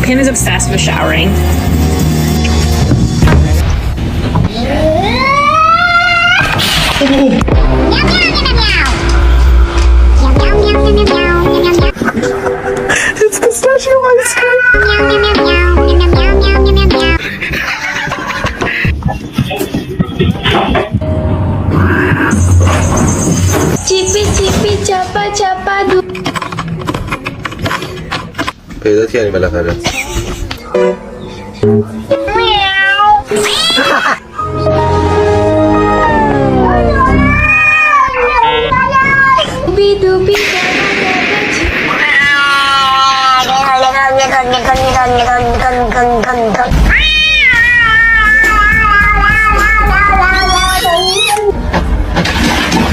Pam is obsessed with showering. It's pistachio ice cream. چیپی چپا چپا دو. پیدات کردیم بالاخره. دوبی دوبی